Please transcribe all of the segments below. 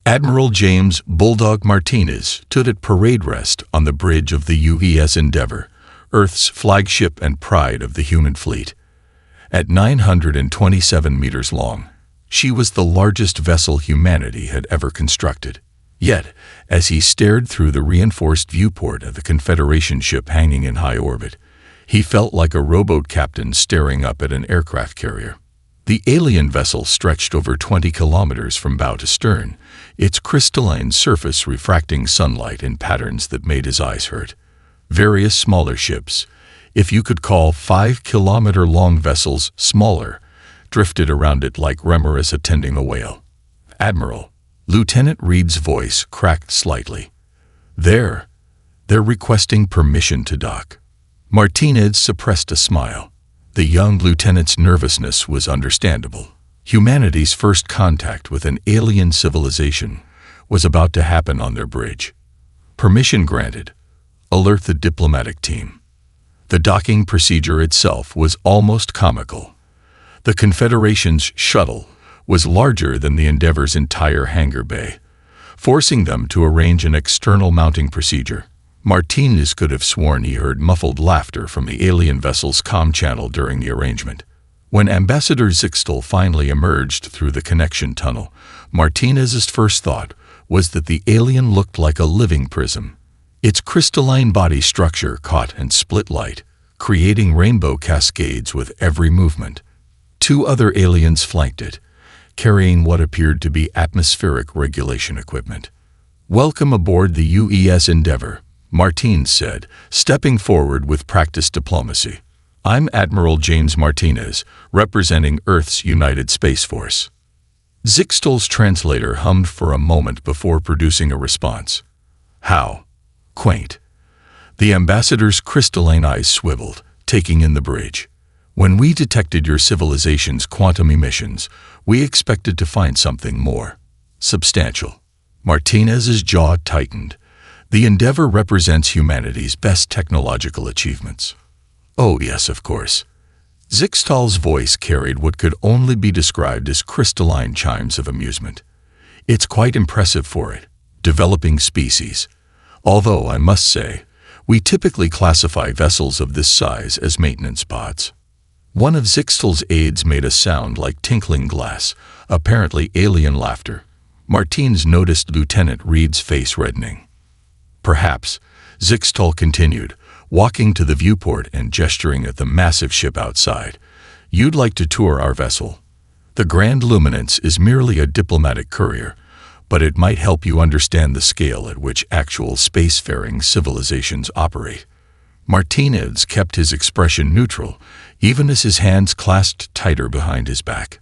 Admiral James "Bulldog" Martinez stood at parade rest on the bridge of the USS Endeavour, Earth's flagship and pride of the human fleet. At 927 meters long, she was the largest vessel humanity had ever constructed. Yet, as he stared through the reinforced viewport of the Confederation ship hanging in high orbit, he felt like a rowboat captain staring up at an aircraft carrier. The alien vessel stretched over 20 kilometers from bow to stern, its crystalline surface refracting sunlight in patterns that made his eyes hurt. Various smaller ships, if you could call 5-kilometer-long vessels smaller, drifted around it like remoras attending a whale. "Admiral," Lieutenant Reed's voice cracked slightly. They're requesting permission to dock." Martinez suppressed a smile. The young lieutenant's nervousness was understandable. Humanity's first contact with an alien civilization was about to happen on their bridge. "Permission granted. Alert the diplomatic team." The docking procedure itself was almost comical. The Confederation's shuttle was larger than the Endeavour's entire hangar bay, forcing them to arrange an external mounting procedure. Martinez could have sworn he heard muffled laughter from the alien vessel's comm channel during the arrangement. When Ambassador Zixtal finally emerged through the connection tunnel, Martinez's first thought was that the alien looked like a living prism. Its crystalline body structure caught and split light, creating rainbow cascades with every movement. Two other aliens flanked it, carrying what appeared to be atmospheric regulation equipment. "Welcome aboard the USS Endeavour," Martinez said, stepping forward with practiced diplomacy. "I'm Admiral James Martinez, representing Earth's United Space Force." Zixtal's translator hummed for a moment before producing a response. "How quaint." The ambassador's crystalline eyes swiveled, taking in the bridge. "When we detected your civilization's quantum emissions, we expected to find something more substantial." Martinez's jaw tightened. The Endeavour represents humanity's best technological achievements. "Oh yes, of course." Zixtal's voice carried what could only be described as crystalline chimes of amusement. "It's quite impressive for it, developing species. Although, I must say, we typically classify vessels of this size as maintenance pods." One of Zixtal's aides made a sound like tinkling glass, apparently alien laughter. Martinez noticed Lieutenant Reed's face reddening. "Perhaps," Zixtal continued, walking to the viewport and gesturing at the massive ship outside, "you'd like to tour our vessel. The Grand Luminance is merely a diplomatic courier, but it might help you understand the scale at which actual spacefaring civilizations operate." Martinez kept his expression neutral, even as his hands clasped tighter behind his back.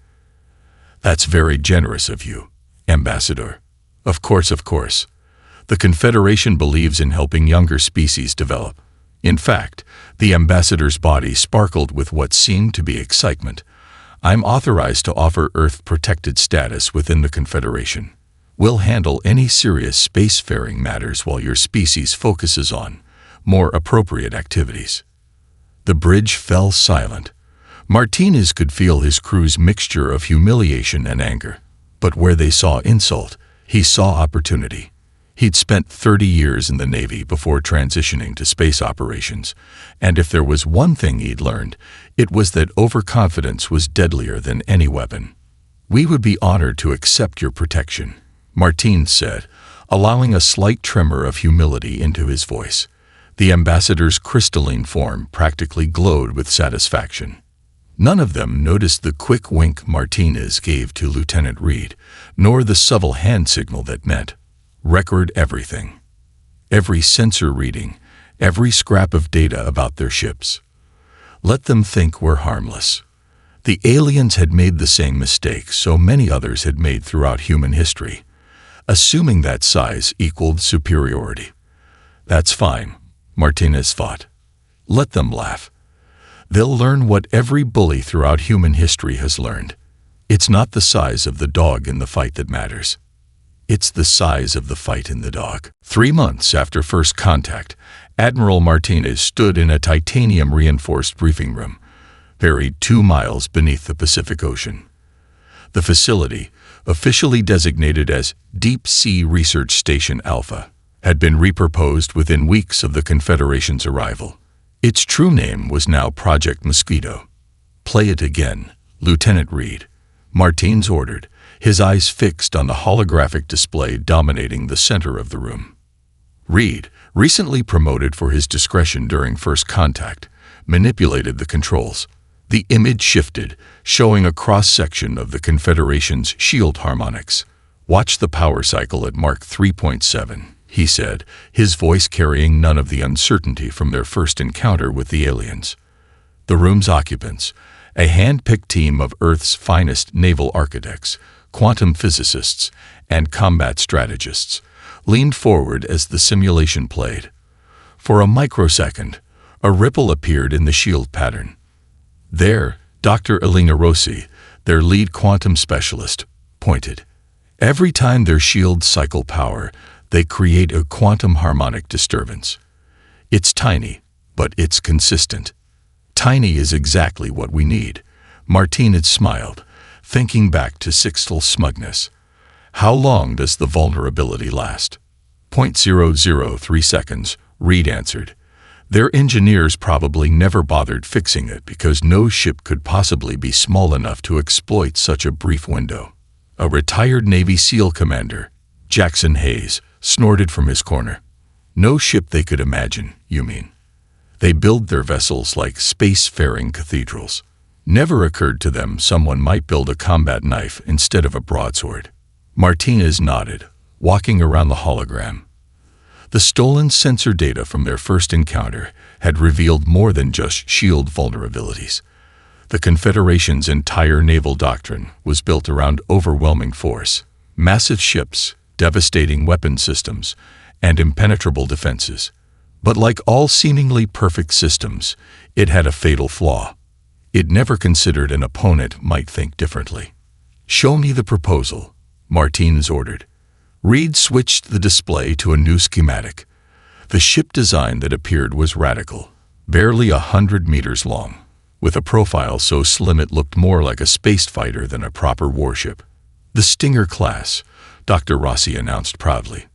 "That's very generous of you, Ambassador." Of course. The Confederation believes in helping younger species develop." In fact, the ambassador's body sparkled with what seemed to be excitement. "I'm authorized to offer Earth-protected status within the Confederation. We'll handle any serious spacefaring matters while your species focuses on more appropriate activities." The bridge fell silent. Martinez could feel his crew's mixture of humiliation and anger. But where they saw insult, he saw opportunity. He'd spent 30 years in the Navy before transitioning to space operations, and if there was one thing he'd learned, it was that overconfidence was deadlier than any weapon. "We would be honored to accept your protection," Martinez said, allowing a slight tremor of humility into his voice. The ambassador's crystalline form practically glowed with satisfaction. None of them noticed the quick wink Martinez gave to Lieutenant Reed, nor the subtle hand signal that meant, "Record everything." Every sensor reading, every scrap of data about their ships. Let them think we're harmless. The aliens had made the same mistake so many others had made throughout human history, assuming that size equaled superiority. "That's fine," Martinez thought. "Let them laugh. They'll learn what every bully throughout human history has learned. It's not the size of the dog in the fight that matters. It's the size of the fight in the dog." 3 months after first contact, Admiral Martinez stood in a titanium-reinforced briefing room, buried 2 miles beneath the Pacific Ocean. The facility, officially designated as Deep Sea Research Station Alpha, had been repurposed within weeks of the Confederation's arrival. Its true name was now Project Mosquito. "Play it again, Lieutenant Reed," Martins ordered, his eyes fixed on the holographic display dominating the center of the room. Reed, recently promoted for his discretion during first contact, manipulated the controls. The image shifted, showing a cross-section of the Confederation's shield harmonics. "Watch the power cycle at Mark 3.7, he said, his voice carrying none of the uncertainty from their first encounter with the aliens. The room's occupants, a hand-picked team of Earth's finest naval architects, quantum physicists, and combat strategists, leaned forward as the simulation played. For a microsecond, a ripple appeared in the shield pattern. There, Dr. Elena Rossi, their lead quantum specialist, pointed. Every time their shields cycle power, they create a quantum harmonic disturbance. It's tiny, but it's consistent. Tiny is exactly what we need. Martinez smiled, thinking back to Sixtel's smugness. How long does the vulnerability last? 0.003 seconds, Reed answered. Their engineers probably never bothered fixing it because no ship could possibly be small enough to exploit such a brief window. A retired Navy SEAL commander, Jackson Hayes, snorted from his corner. No ship they could imagine, you mean? They build their vessels like space-faring cathedrals. Never occurred to them someone might build a combat knife instead of a broadsword. Martinez nodded, walking around the hologram. The stolen sensor data from their first encounter had revealed more than just shield vulnerabilities. The Confederation's entire naval doctrine was built around overwhelming force, massive ships, devastating weapon systems, and impenetrable defenses. But like all seemingly perfect systems, it had a fatal flaw. It never considered an opponent might think differently. "Show me the proposal," Martinez ordered. Reed switched the display to a new schematic. The ship design that appeared was radical, barely 100 meters long, with a profile so slim it looked more like a space fighter than a proper warship. "The Stinger class," Dr. Rossi announced proudly.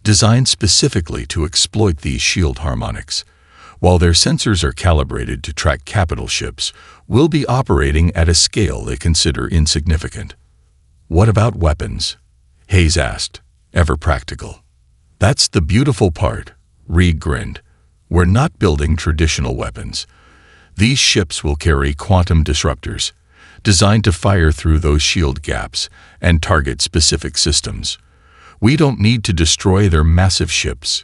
"Designed specifically to exploit these shield harmonics. While their sensors are calibrated to track capital ships, we'll be operating at a scale they consider insignificant." "What about weapons?" Hayes asked, ever practical. "That's the beautiful part," Reed grinned. "We're not building traditional weapons. These ships will carry quantum disruptors, designed to fire through those shield gaps and target specific systems. We don't need to destroy their massive ships.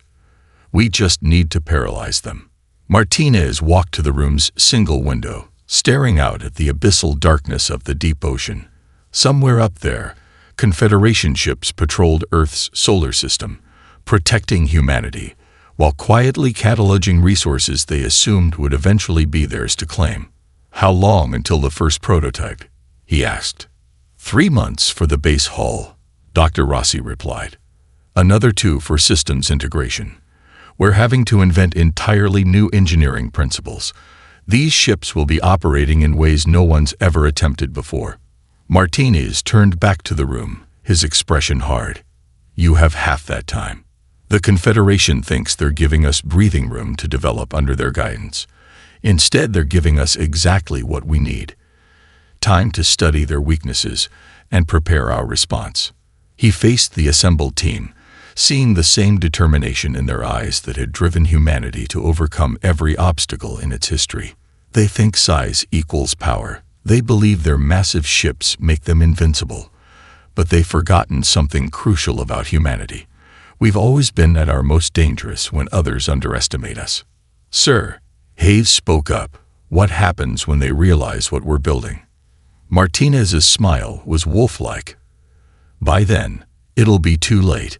We just need to paralyze them." Martinez walked to the room's single window, staring out at the abyssal darkness of the deep ocean. Somewhere up there, Confederation ships patrolled Earth's solar system, protecting humanity, while quietly cataloging resources they assumed would eventually be theirs to claim. "How long until the first prototype?" he asked. 3 months for the base hull," Dr. Rossi replied. "Another 2 for systems integration. We're having to invent entirely new engineering principles. These ships will be operating in ways no one's ever attempted before." Martinez turned back to the room, his expression hard. "You have half that time. The Confederation thinks they're giving us breathing room to develop under their guidance. Instead, they're giving us exactly what we need. Time to study their weaknesses and prepare our response." He faced the assembled team, seeing the same determination in their eyes that had driven humanity to overcome every obstacle in its history. They think size equals power. They believe their massive ships make them invincible. But they've forgotten something crucial about humanity. We've always been at our most dangerous when others underestimate us. "Sir," Hayes spoke up, "what happens when they realize what we're building?" Martinez's smile was wolf-like. "By then, it'll be too late.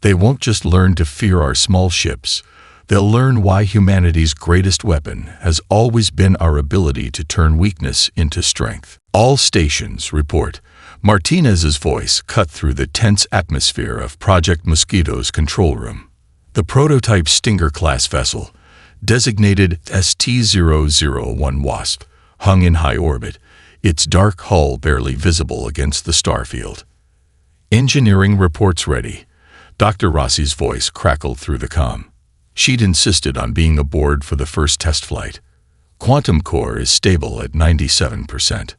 They won't just learn to fear our small ships. They'll learn why humanity's greatest weapon has always been our ability to turn weakness into strength." "All stations, report." Martinez's voice cut through the tense atmosphere of Project Mosquito's control room. The prototype Stinger-class vessel, designated ST-001 WASP, hung in high orbit, its dark hull barely visible against the starfield. Engineering reports ready. Dr. Rossi's voice crackled through the comm. She'd insisted on being aboard for the first test flight. Quantum core is stable at 97%.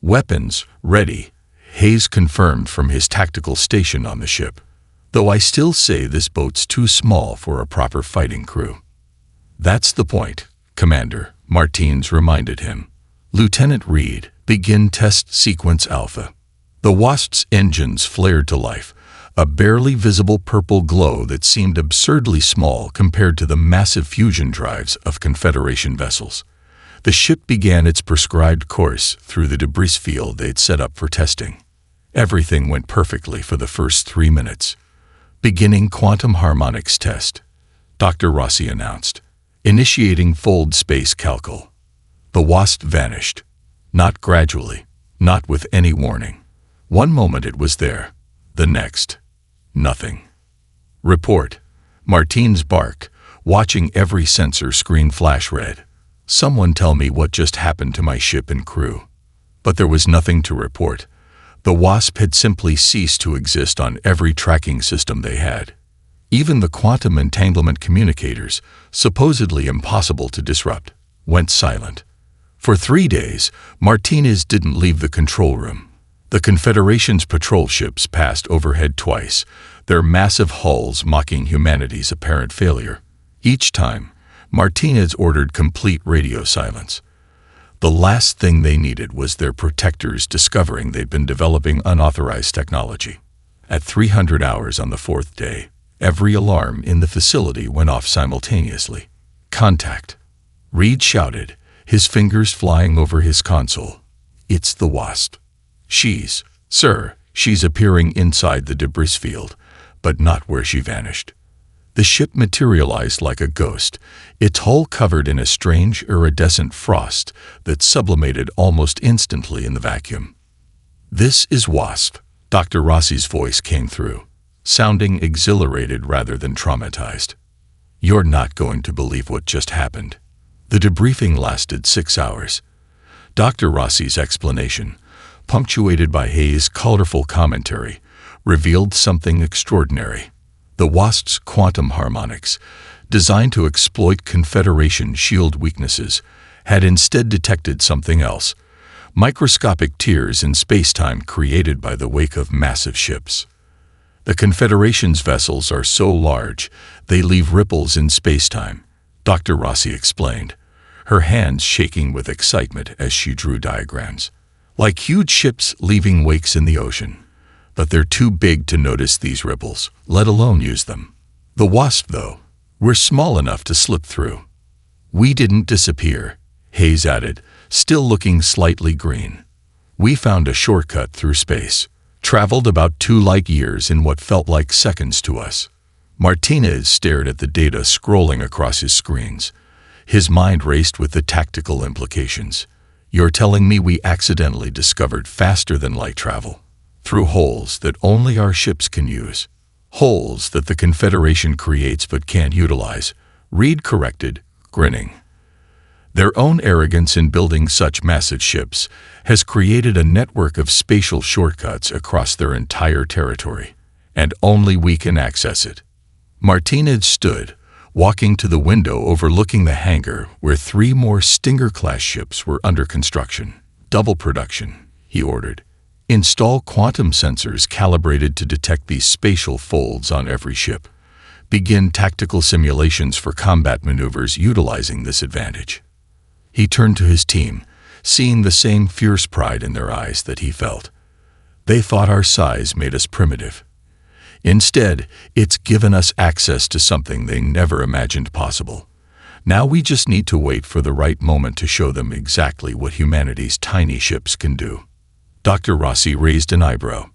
Weapons ready. Hayes confirmed from his tactical station on the ship. Though I still say this boat's too small for a proper fighting crew. That's the point, Commander, Martins reminded him. Lieutenant Reed, begin test sequence Alpha. The Wasp's engines flared to life, a barely visible purple glow that seemed absurdly small compared to the massive fusion drives of Confederation vessels. The ship began its prescribed course through the debris field they'd set up for testing. Everything went perfectly for the first 3 minutes. Beginning quantum harmonics test, Dr. Rossi announced. Initiating fold space calcul. The Wasp vanished. Not gradually, not with any warning. One moment it was there, the next, nothing. Report. Martins barked, watching every sensor screen flash red. Someone tell me what just happened to my ship and crew. But there was nothing to report. The Wasp had simply ceased to exist on every tracking system they had. Even the quantum entanglement communicators, supposedly impossible to disrupt, went silent. For 3 days, Martinez didn't leave the control room. The Confederation's patrol ships passed overhead twice, their massive hulls mocking humanity's apparent failure. Each time, Martinez ordered complete radio silence. The last thing they needed was their protectors discovering they'd been developing unauthorized technology. At 300 hours on the 4th day, every alarm in the facility went off simultaneously. Contact. Reed shouted, his fingers flying over his console. It's the Wasp. She's appearing inside the debris field, but not where she vanished. The ship materialized like a ghost, its hull covered in a strange iridescent frost that sublimated almost instantly in the vacuum. This is Wasp, Dr. Rossi's voice came through, sounding exhilarated rather than traumatized. You're not going to believe what just happened. The debriefing lasted 6 hours. Dr. Rossi's explanation, punctuated by Hayes' colorful commentary, revealed something extraordinary. The Wasp's quantum harmonics, designed to exploit Confederation shield weaknesses, had instead detected something else, microscopic tears in space-time created by the wake of massive ships. The Confederation's vessels are so large, they leave ripples in space-time, Dr. Rossi explained, her hands shaking with excitement as she drew diagrams. Like huge ships leaving wakes in the ocean. But they're too big to notice these ripples, let alone use them. The Wasp, though, we're small enough to slip through. We didn't disappear, Hayes added, still looking slightly green. We found a shortcut through space, traveled about 2 light years in what felt like seconds to us. Martinez stared at the data scrolling across his screens. His mind raced with the tactical implications. You're telling me we accidentally discovered faster than light travel? Through holes that only our ships can use. Holes that the Confederation creates but can't utilize, Reed corrected, grinning. Their own arrogance in building such massive ships has created a network of spatial shortcuts across their entire territory, and only we can access it. Martinez stood, walking to the window overlooking the hangar where 3 more Stinger-class ships were under construction. Double production, he ordered. Install quantum sensors calibrated to detect these spatial folds on every ship. Begin tactical simulations for combat maneuvers utilizing this advantage. He turned to his team, seeing the same fierce pride in their eyes that he felt. They thought our size made us primitive. Instead, it's given us access to something they never imagined possible. Now we just need to wait for the right moment to show them exactly what humanity's tiny ships can do. Dr. Rossi raised an eyebrow.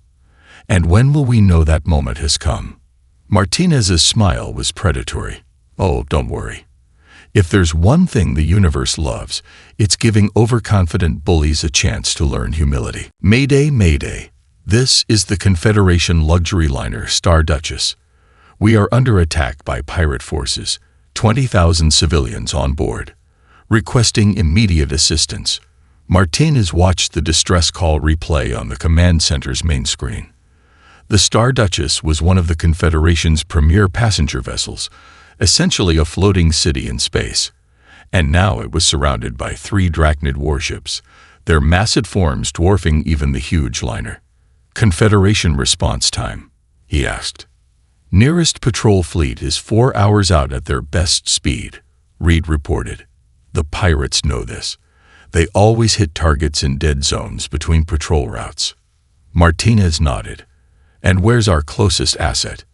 And when will we know that moment has come? Martinez's smile was predatory. Oh, don't worry. If there's one thing the universe loves, it's giving overconfident bullies a chance to learn humility. Mayday, Mayday. This is the Confederation luxury liner Star Duchess. We are under attack by pirate forces, 20,000 civilians on board. Requesting immediate assistance. Martinez watched the distress call replay on the command center's main screen. The Star Duchess was one of the Confederation's premier passenger vessels, essentially a floating city in space. And now it was surrounded by 3 Drachnid warships, their massive forms dwarfing even the huge liner. "Confederation response time?" he asked. "Nearest patrol fleet is 4 hours out at their best speed," Reed reported. "The pirates know this. They always hit targets in dead zones between patrol routes." Martinez nodded. "And where's our closest asset?"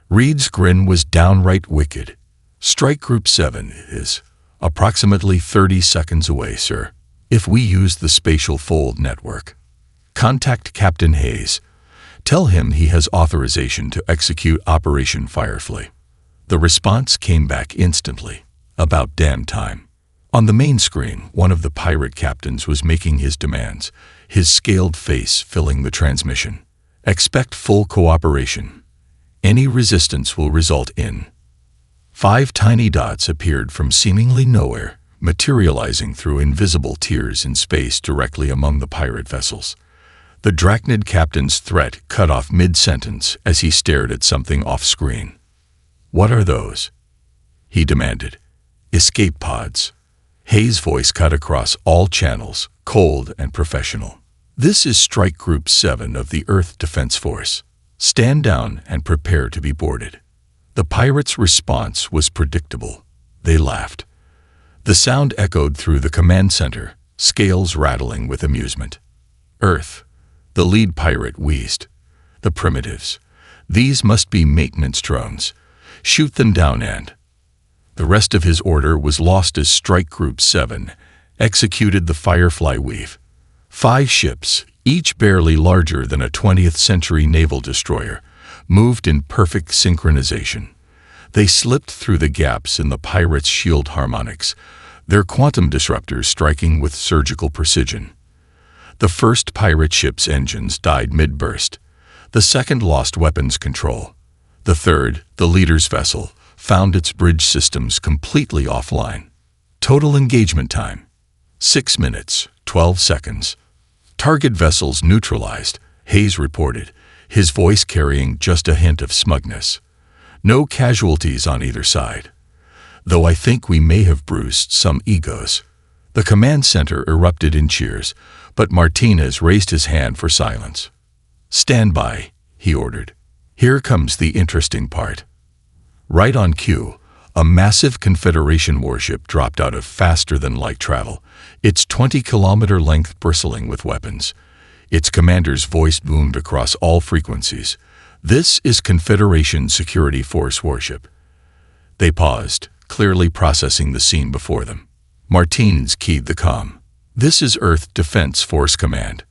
Reed's grin was downright wicked. "Strike Group 7 is approximately 30 seconds away, sir. If we use the spatial fold network. Contact Captain Hayes. Tell him he has authorization to execute Operation Firefly." The response came back instantly. "About damn time." On the main screen, one of the pirate captains was making his demands, his scaled face filling the transmission. "Expect full cooperation. Any resistance will result in..." 5 tiny dots appeared from seemingly nowhere, materializing through invisible tiers in space directly among the pirate vessels. The Drachnid captain's threat cut off mid-sentence as he stared at something off-screen. "What are those?" he demanded. "Escape pods." Hayes' voice cut across all channels, cold and professional. "This is Strike Group 7 of the Earth Defense Force. Stand down and prepare to be boarded." The pirates' response was predictable. They laughed. The sound echoed through the command center, scales rattling with amusement. "Earth," the lead pirate wheezed. "The primitives. These must be maintenance drones. Shoot them down and..." The rest of his order was lost as Strike Group 7 executed the Firefly weave. 5 ships, each barely larger than a 20th century naval destroyer, moved in perfect synchronization. They slipped through the gaps in the pirates' shield harmonics, their quantum disruptors striking with surgical precision. The first pirate ship's engines died mid-burst. The second lost weapons control. The third, the leader's vessel, found its bridge systems completely offline. Total engagement time: 6 minutes, 12 seconds. "Target vessels neutralized," Hayes reported, his voice carrying just a hint of smugness. "No casualties on either side. Though I think we may have bruised some egos." The command center erupted in cheers, but Martinez raised his hand for silence. "Stand by," he ordered. "Here comes the interesting part." Right on cue, a massive Confederation warship dropped out of faster-than-light travel, its 20-kilometer length bristling with weapons. Its commander's voice boomed across all frequencies. "This is Confederation Security Force warship." They paused, clearly processing the scene before them. Martinez keyed the comm. "This is Earth Defense Force Command.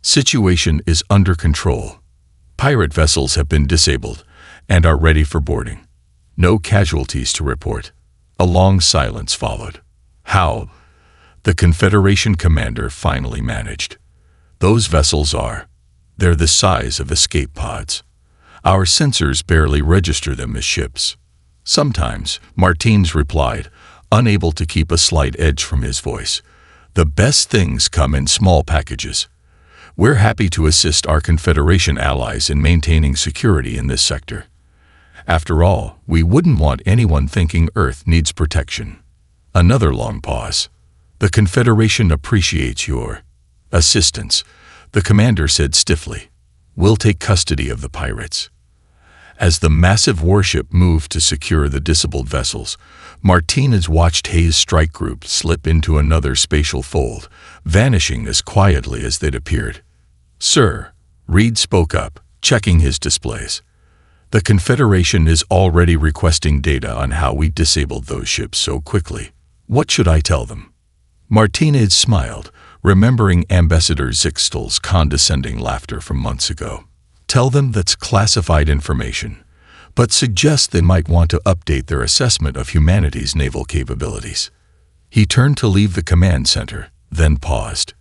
Situation is under control. Pirate vessels have been disabled and are ready for boarding. No casualties to report." A long silence followed. "How?" the Confederation commander finally managed. "Those vessels they're the size of escape pods. Our sensors barely register them as ships." "Sometimes," Martinez replied, unable to keep a slight edge from his voice. "The best things come in small packages. We're happy to assist our Confederation allies in maintaining security in this sector. After all, we wouldn't want anyone thinking Earth needs protection." Another long pause. "The Confederation appreciates your assistance," the commander said stiffly. "We'll take custody of the pirates." As the massive warship moved to secure the disabled vessels, Martinez watched Hayes' strike group slip into another spatial fold, vanishing as quietly as they'd appeared. "Sir," Reed spoke up, checking his displays. "The Confederation is already requesting data on how we disabled those ships so quickly. What should I tell them?" Martinez smiled, remembering Ambassador Zixtel's condescending laughter from months ago. "Tell them that's classified information, but suggest they might want to update their assessment of humanity's naval capabilities." He turned to leave the command center, then paused.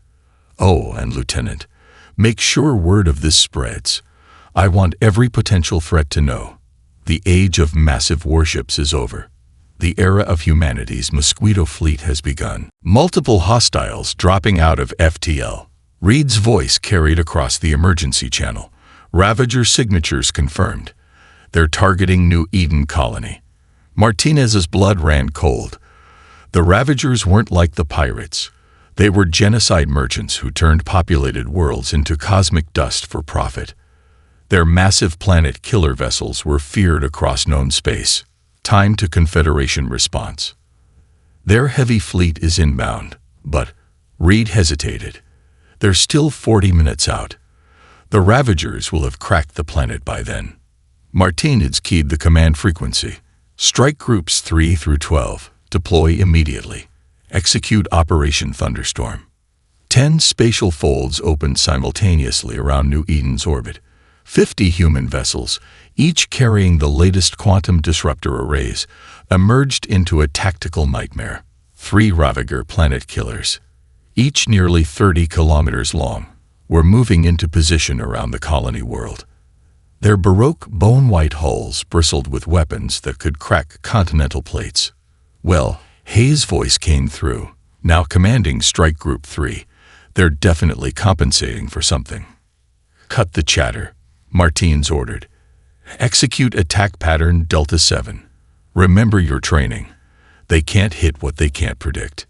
"Oh, and Lieutenant, make sure word of this spreads. I want every potential threat to know. The age of massive warships is over. The era of humanity's Mosquito fleet has begun." Multiple hostiles dropping out of FTL. Reed's voice carried across the emergency channel, Ravager signatures confirmed. They're targeting New Eden colony. Martinez's blood ran cold. The Ravagers weren't like the pirates. They were genocide merchants who turned populated worlds into cosmic dust for profit. Their massive planet killer vessels were feared across known space. Time to Confederation response. Their heavy fleet is inbound, but Reed hesitated. They're still 40 minutes out. The Ravagers will have cracked the planet by then. Martinez keyed the command frequency. Strike groups 3 through 12. Deploy immediately. Execute Operation Thunderstorm. 10 spatial folds opened simultaneously around New Eden's orbit. 50 human vessels, each carrying the latest quantum disruptor arrays, emerged into a tactical nightmare. 3 Ravager planet killers, each nearly 30 kilometers long, were moving into position around the colony world. Their baroque bone-white hulls bristled with weapons that could crack continental plates. Well, Hayes' voice came through, now commanding Strike Group 3. They're definitely compensating for something. Cut the chatter, Martinez ordered. Execute attack pattern Delta 7. Remember your training. They can't hit what they can't predict.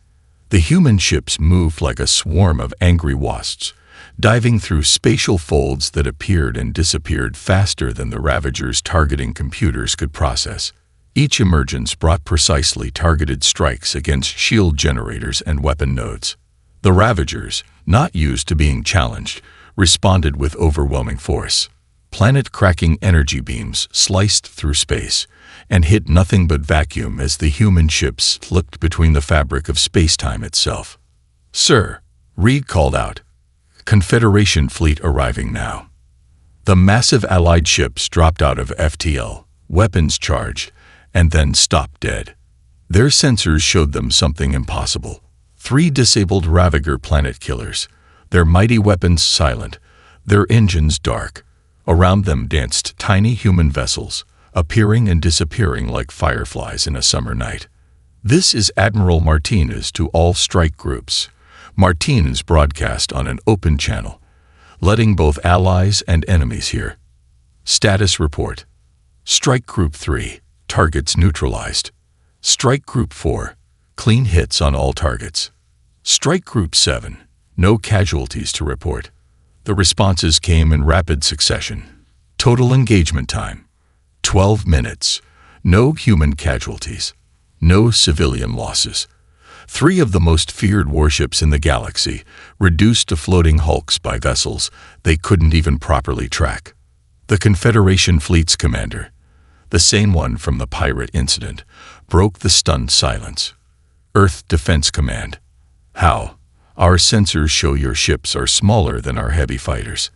The human ships moved like a swarm of angry wasps, diving through spatial folds that appeared and disappeared faster than the Ravagers' targeting computers could process. Each emergence brought precisely targeted strikes against shield generators and weapon nodes. The Ravagers, not used to being challenged, responded with overwhelming force. Planet-cracking energy beams sliced through space and hit nothing but vacuum as the human ships slipped between the fabric of space-time itself. "Sir," Reed called out. "Confederation fleet arriving now." The massive Allied ships dropped out of FTL, weapons charged, and then stopped dead. Their sensors showed them something impossible. 3 disabled Ravager planet killers, their mighty weapons silent, their engines dark. Around them danced tiny human vessels, appearing and disappearing like fireflies in a summer night. "This is Admiral Martinez to all strike groups." Martinez broadcast on an open channel, letting both allies and enemies hear. Status report. Strike Group 3, targets neutralized. Strike Group 4, clean hits on all targets. Strike Group 7, no casualties to report. The responses came in rapid succession. Total engagement time, 12 minutes. No human casualties. No civilian losses. 3 of the most feared warships in the galaxy, reduced to floating hulks by vessels they couldn't even properly track. The Confederation fleet's commander, the same one from the pirate incident, broke the stunned silence. "Earth Defense Command. How? Our sensors show your ships are smaller than our heavy fighters.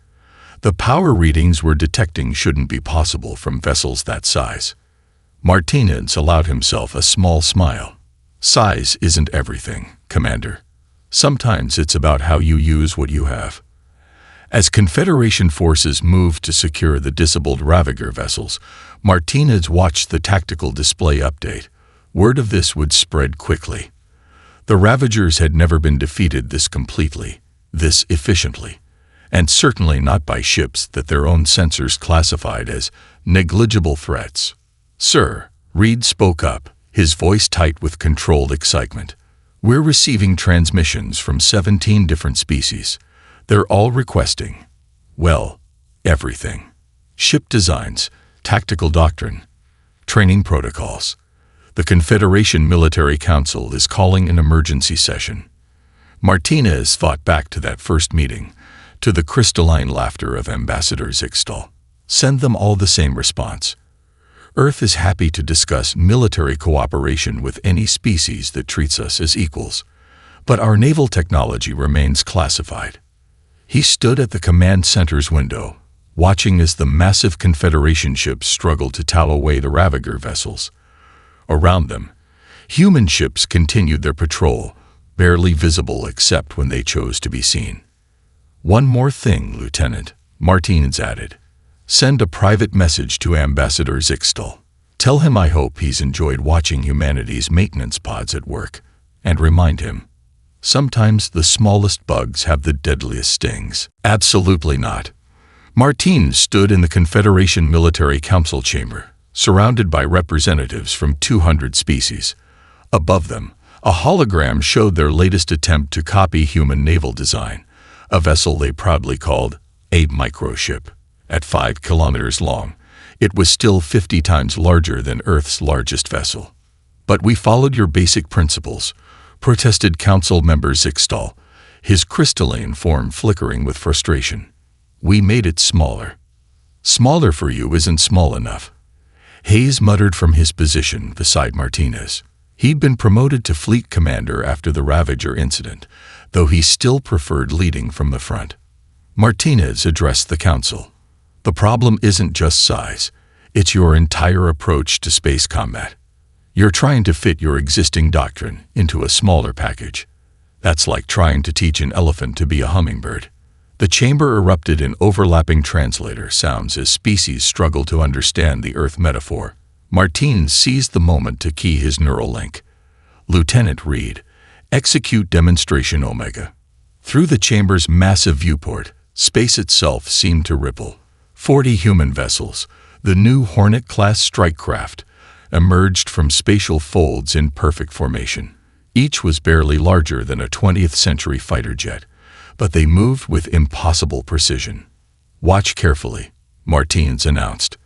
The power readings we're detecting shouldn't be possible from vessels that size." Martinez allowed himself a small smile. "Size isn't everything, Commander. Sometimes it's about how you use what you have." As Confederation forces moved to secure the disabled Ravager vessels, Martinez watched the tactical display update. Word of this would spread quickly. The Ravagers had never been defeated this completely, this efficiently, and certainly not by ships that their own sensors classified as negligible threats. "Sir," Reed spoke up, his voice tight with controlled excitement. "We're receiving transmissions from 17 different species. They're all requesting, well, everything. Ship designs, tactical doctrine, training protocols. The Confederation Military Council is calling an emergency session." Martinez thought back to that first meeting, to the crystalline laughter of Ambassador Zixtal. "Send them all the same response. Earth is happy to discuss military cooperation with any species that treats us as equals, but our naval technology remains classified." He stood at the command center's window, watching as the massive Confederation ships struggled to tow away the Ravager vessels. Around them, human ships continued their patrol, barely visible except when they chose to be seen. "One more thing, Lieutenant," Martinez added. "Send a private message to Ambassador Zixtal. Tell him I hope he's enjoyed watching humanity's maintenance pods at work, and remind him, sometimes the smallest bugs have the deadliest stings." "Absolutely not." Martine stood in the Confederation Military Council chamber, surrounded by representatives from 200 species. Above them, a hologram showed their latest attempt to copy human naval design, a vessel they proudly called a microship. At 5 kilometers long, it was still 50 times larger than Earth's largest vessel. "But we followed your basic principles," protested Council Member Zixtal, his crystalline form flickering with frustration. "We made it smaller." "Smaller for you isn't small enough," Hayes muttered from his position beside Martinez. He'd been promoted to fleet commander after the Ravager incident, though he still preferred leading from the front. Martinez addressed the council. "The problem isn't just size, it's your entire approach to space combat. You're trying to fit your existing doctrine into a smaller package. That's like trying to teach an elephant to be a hummingbird." The chamber erupted in overlapping translator sounds as species struggled to understand the Earth metaphor. Martine seized the moment to key his neural link. "Lieutenant Reed, execute demonstration Omega." Through the chamber's massive viewport, space itself seemed to ripple. 40 human vessels, the new Hornet-class strike craft, emerged from spatial folds in perfect formation. Each was barely larger than a 20th-century fighter jet, but they moved with impossible precision. "Watch carefully," Martines announced.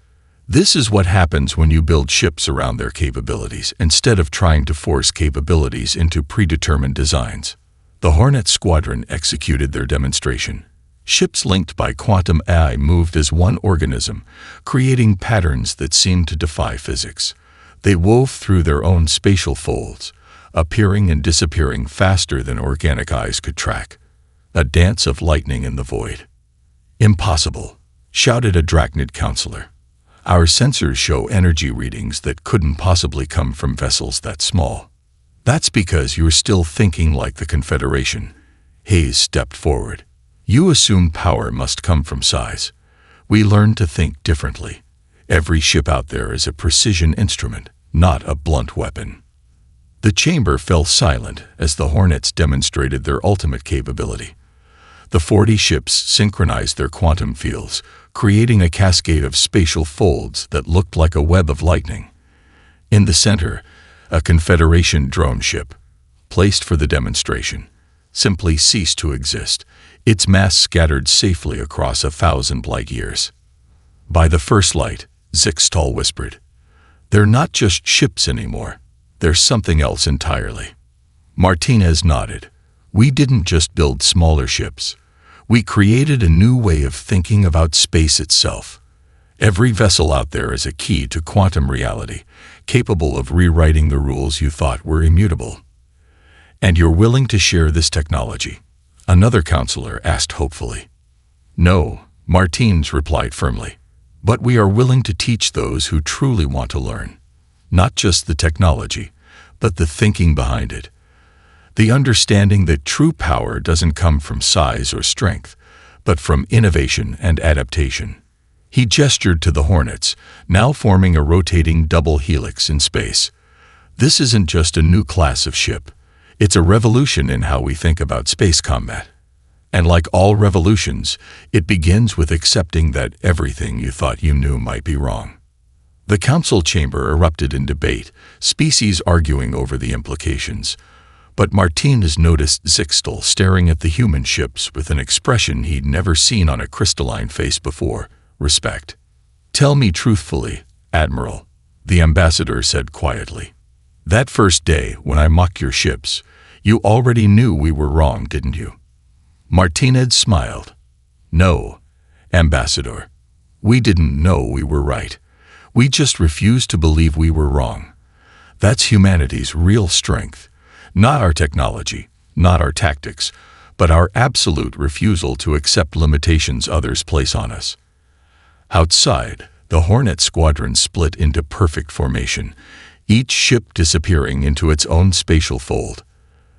"This is what happens when you build ships around their capabilities instead of trying to force capabilities into predetermined designs." The Hornet Squadron executed their demonstration. Ships linked by quantum AI moved as one organism, creating patterns that seemed to defy physics. They wove through their own spatial folds, appearing and disappearing faster than organic eyes could track. A dance of lightning in the void. "Impossible," shouted a Drachnid counselor. "Our sensors show energy readings that couldn't possibly come from vessels that small." "That's because you're still thinking like the Confederation." Hayes stepped forward. "You assume power must come from size. We learned to think differently. Every ship out there is a precision instrument, not a blunt weapon." The chamber fell silent as the Hornets demonstrated their ultimate capability. The 40 ships synchronized their quantum fields, creating a cascade of spatial folds that looked like a web of lightning. In the center, a Confederation drone ship, placed for the demonstration, simply ceased to exist, its mass scattered safely across 1,000 light years. "By the first light," Zixtal whispered, "they're not just ships anymore. They're something else entirely." Martinez nodded. "We didn't just build smaller ships. We created a new way of thinking about space itself. Every vessel out there is a key to quantum reality, capable of rewriting the rules you thought were immutable." "And you're willing to share this technology?" another counselor asked hopefully. "No," Martines replied firmly. "But we are willing to teach those who truly want to learn. Not just the technology, but the thinking behind it. The understanding that true power doesn't come from size or strength, but from innovation and adaptation." He gestured to the Hornets, now forming a rotating double helix in space. "This isn't just a new class of ship. It's a revolution in how we think about space combat. And like all revolutions, it begins with accepting that everything you thought you knew might be wrong." The council chamber erupted in debate, species arguing over the implications. But Martinez noticed Zixtal staring at the human ships with an expression he'd never seen on a crystalline face before: respect. "Tell me truthfully, Admiral," the ambassador said quietly. "That first day when I mocked your ships, you already knew we were wrong, didn't you?" Martinez smiled. "No, Ambassador. We didn't know we were right. We just refused to believe we were wrong. That's humanity's real strength. Not our technology, not our tactics, but our absolute refusal to accept limitations others place on us." Outside, the Hornet Squadron split into perfect formation, each ship disappearing into its own spatial fold.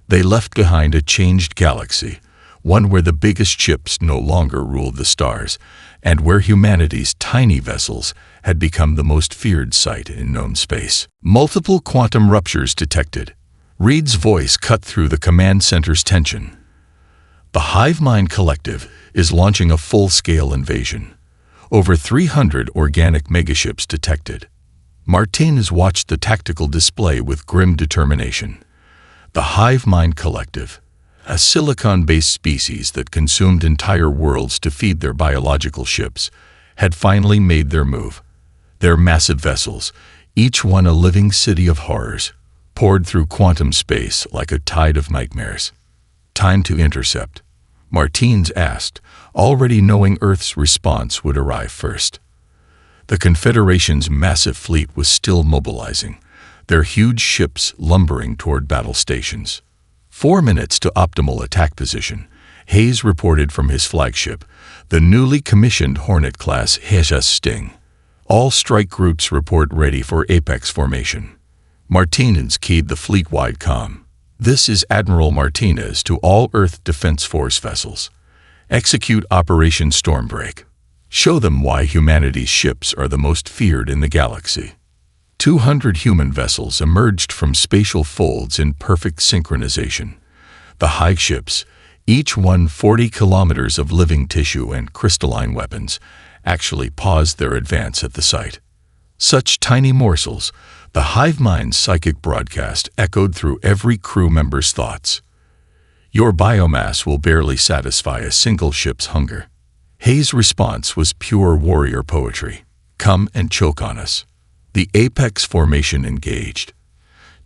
They left behind a changed galaxy, one where the biggest ships no longer ruled the stars, and where humanity's tiny vessels had become the most feared sight in known space. Multiple quantum ruptures detected. Reed's voice cut through the command center's tension. "The Hive Mind Collective is launching a full-scale invasion. Over 300 organic megaships detected. Martinez watched the tactical display with grim determination. The hive mind collective, a silicon-based species that consumed entire worlds to feed their biological ships, had finally made their move. Their massive vessels, each one a living city of horrors, poured through quantum space like a tide of nightmares. Time to intercept, Martinez asked, already knowing Earth's response would arrive first. The Confederation's massive fleet was still mobilizing, their huge ships lumbering toward battle stations. 4 minutes to optimal attack position, Hayes reported from his flagship, the newly commissioned Hornet-class HFY Sting. All strike groups report ready for apex formation. Martinez keyed the fleet-wide comm. This is Admiral Martinez to all Earth Defense Force vessels. Execute Operation Stormbreak. Show them why humanity's ships are the most feared in the galaxy. 200 human vessels emerged from spatial folds in perfect synchronization. The hive ships, each one 40 kilometers of living tissue and crystalline weapons, actually paused their advance at the site. Such tiny morsels, the hive mind's psychic broadcast echoed through every crew member's thoughts. Your biomass will barely satisfy a single ship's hunger. Hayes' response was pure warrior poetry. Come and choke on us. The apex formation engaged.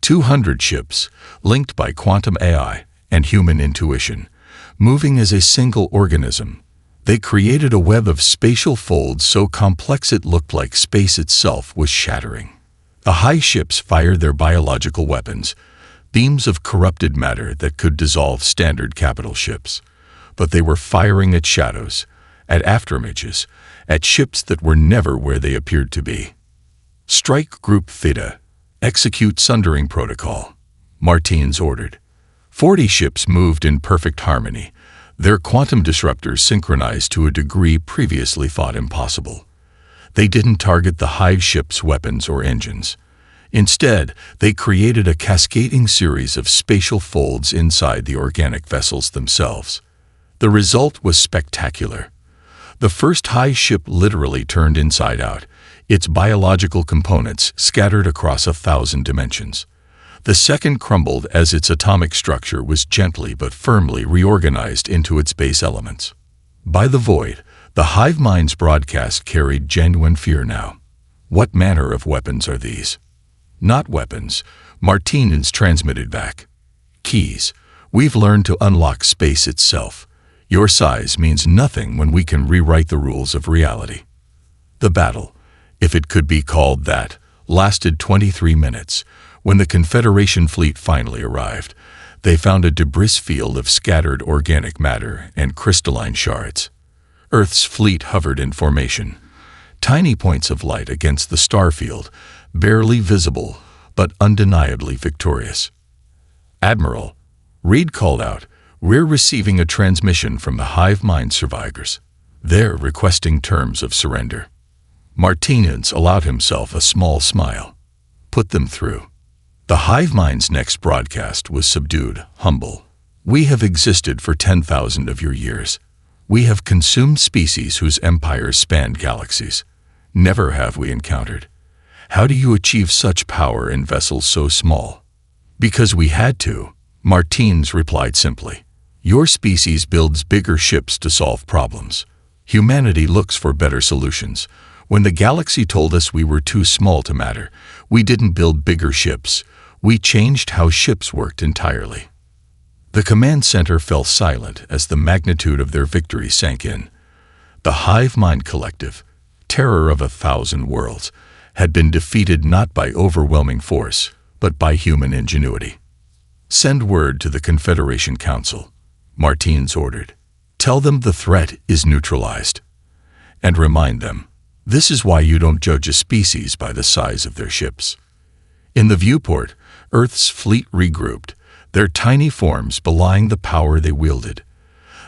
200 ships, linked by quantum AI and human intuition, moving as a single organism. They created a web of spatial folds so complex it looked like space itself was shattering. The hive ships fired their biological weapons, beams of corrupted matter that could dissolve standard capital ships. But they were firing at shadows, at afterimages, at ships that were never where they appeared to be. Strike Group Theta. Execute Sundering Protocol, Martinez ordered. 40 ships moved in perfect harmony, their quantum disruptors synchronized to a degree previously thought impossible. They didn't target the hive ship's weapons or engines. Instead, they created a cascading series of spatial folds inside the organic vessels themselves. The result was spectacular. The first hive ship literally turned inside out, its biological components scattered across 1,000 dimensions. The second crumbled as its atomic structure was gently but firmly reorganized into its base elements. By the void, the hive mind's broadcast carried genuine fear now. What manner of weapons are these? Not weapons, Martinez transmitted back. Keys. We've learned to unlock space itself. Your size means nothing when we can rewrite the rules of reality. The battle, if it could be called that, lasted 23 minutes. When the Confederation fleet finally arrived, they found a debris field of scattered organic matter and crystalline shards. Earth's fleet hovered in formation, tiny points of light against the star field, barely visible but undeniably victorious. Admiral, Reed called out, we're receiving a transmission from the hive mind survivors. They're requesting terms of surrender. Martinez allowed himself a small smile. Put them through. The hive mind's next broadcast was subdued, humble. We have existed for 10,000 of your years. We have consumed species whose empires spanned galaxies. Never have we encountered. How do you achieve such power in vessels so small? Because we had to, Martinez replied simply. Your species builds bigger ships to solve problems. Humanity looks for better solutions. When the galaxy told us we were too small to matter, we didn't build bigger ships. We changed how ships worked entirely. The command center fell silent as the magnitude of their victory sank in. The hive mind collective, terror of 1,000 worlds, had been defeated not by overwhelming force, but by human ingenuity. Send word to the Confederation Council, Martinez ordered. Tell them the threat is neutralized. And remind them, this is why you don't judge a species by the size of their ships. In the viewport, Earth's fleet regrouped, their tiny forms belying the power they wielded.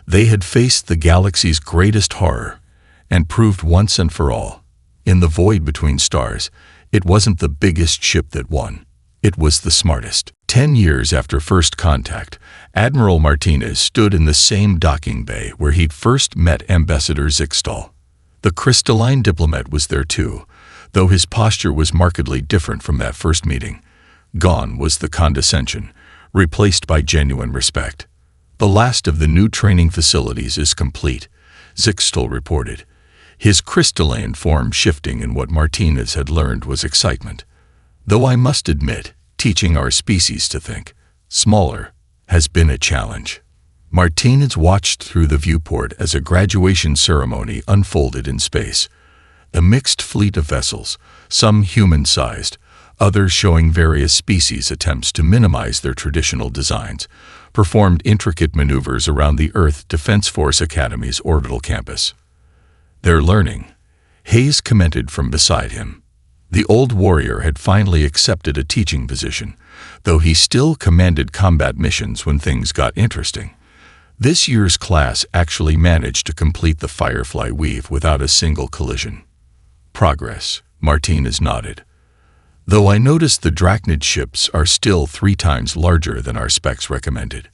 They had faced the galaxy's greatest horror and proved once and for all, in the void between stars, it wasn't the biggest ship that won. It was the smartest. 10 years after first contact, Admiral Martinez stood in the same docking bay where he'd first met Ambassador Zixtal. The crystalline diplomat was there too, though his posture was markedly different from that first meeting. Gone was the condescension, replaced by genuine respect. "The last of the new training facilities is complete," Zixtel reported, his crystalline form shifting in what Martinez had learned was excitement. "Though I must admit, teaching our species to think smaller has been a challenge." Martinez watched through the viewport as a graduation ceremony unfolded in space. A mixed fleet of vessels, some human-sized, others showing various species' attempts to minimize their traditional designs, performed intricate maneuvers around the Earth Defense Force Academy's orbital campus. "They're learning," Hayes commented from beside him. The old warrior had finally accepted a teaching position, though he still commanded combat missions when things got interesting. This year's class actually managed to complete the Firefly weave without a single collision. "Progress," Martinez nodded. "Though I noticed the Drachnid ships are still 3 times larger than our specs recommended."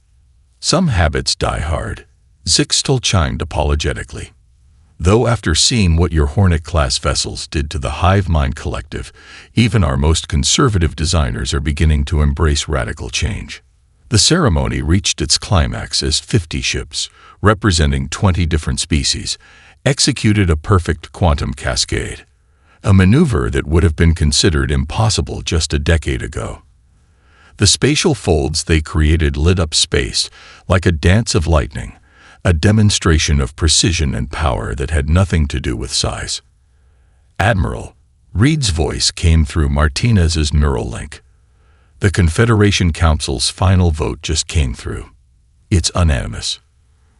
"Some habits die hard," Zixtel chimed apologetically. "Though after seeing what your Hornet-class vessels did to the Hive Mind Collective, even our most conservative designers are beginning to embrace radical change." The ceremony reached its climax as 50 ships, representing 20 different species, executed a perfect quantum cascade, a maneuver that would have been considered impossible just a decade ago. The spatial folds they created lit up space like a dance of lightning, a demonstration of precision and power that had nothing to do with size. "Admiral," Reed's voice came through Martinez's neural link. "The Confederation Council's final vote just came through. It's unanimous."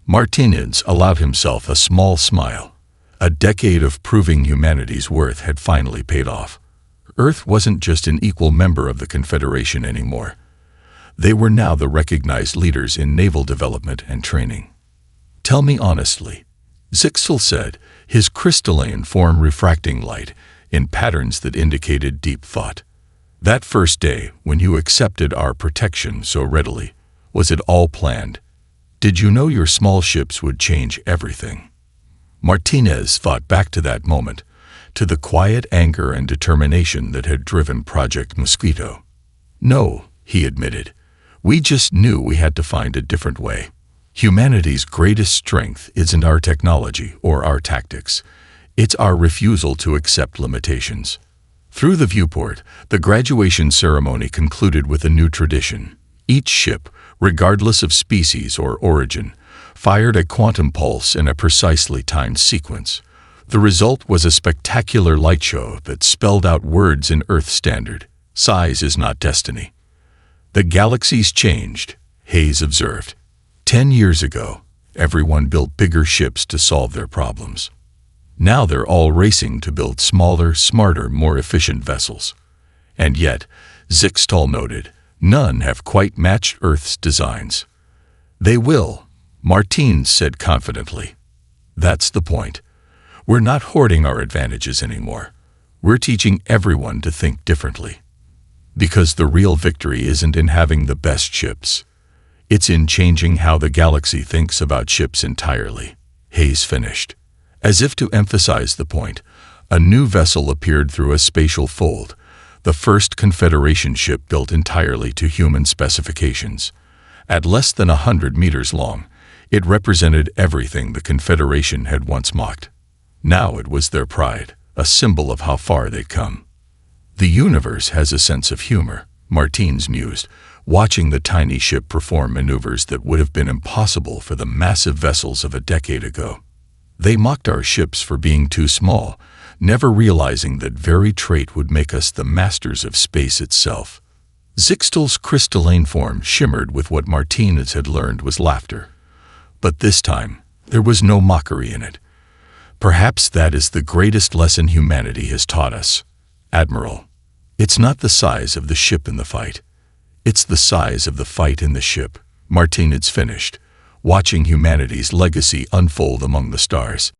Martinez allowed himself a small smile. A decade of proving humanity's worth had finally paid off. Earth wasn't just an equal member of the Confederation anymore. They were now the recognized leaders in naval development and training. "Tell me honestly," Zixtel said, his crystalline form refracting light in patterns that indicated deep thought. "That first day, when you accepted our protection so readily, was it all planned? Did you know your small ships would change everything?" Martinez thought back to that moment, to the quiet anger and determination that had driven Project Mosquito. "No," he admitted. "We just knew we had to find a different way. Humanity's greatest strength isn't our technology or our tactics. It's our refusal to accept limitations." Through the viewport, the graduation ceremony concluded with a new tradition. Each ship, regardless of species or origin, fired a quantum pulse in a precisely timed sequence. The result was a spectacular light show that spelled out words in Earth standard: "Size is not destiny." "The galaxy's changed," Hayes observed. 10 years ago, everyone built bigger ships to solve their problems. Now they're all racing to build smaller, smarter, more efficient vessels. And yet, Zixtel noted, none have quite matched Earth's designs. "They will," Martinez said confidently. "That's the point. We're not hoarding our advantages anymore. We're teaching everyone to think differently. Because the real victory isn't in having the best ships. It's in changing how the galaxy thinks about ships entirely," Hayes finished. As if to emphasize the point, a new vessel appeared through a spatial fold, the first Confederation ship built entirely to human specifications. At less than 100 meters long, it represented everything the Confederation had once mocked. Now it was their pride, a symbol of how far they'd come. "The universe has a sense of humor," Martinez mused, watching the tiny ship perform maneuvers that would have been impossible for the massive vessels of a decade ago. "They mocked our ships for being too small, never realizing that very trait would make us the masters of space itself." Zixtel's crystalline form shimmered with what Martinez had learned was laughter. But this time, there was no mockery in it. "Perhaps that is the greatest lesson humanity has taught us, Admiral. It's not the size of the ship in the fight. It's the size of the fight in the ship," Martinez finished, watching humanity's legacy unfold among the stars.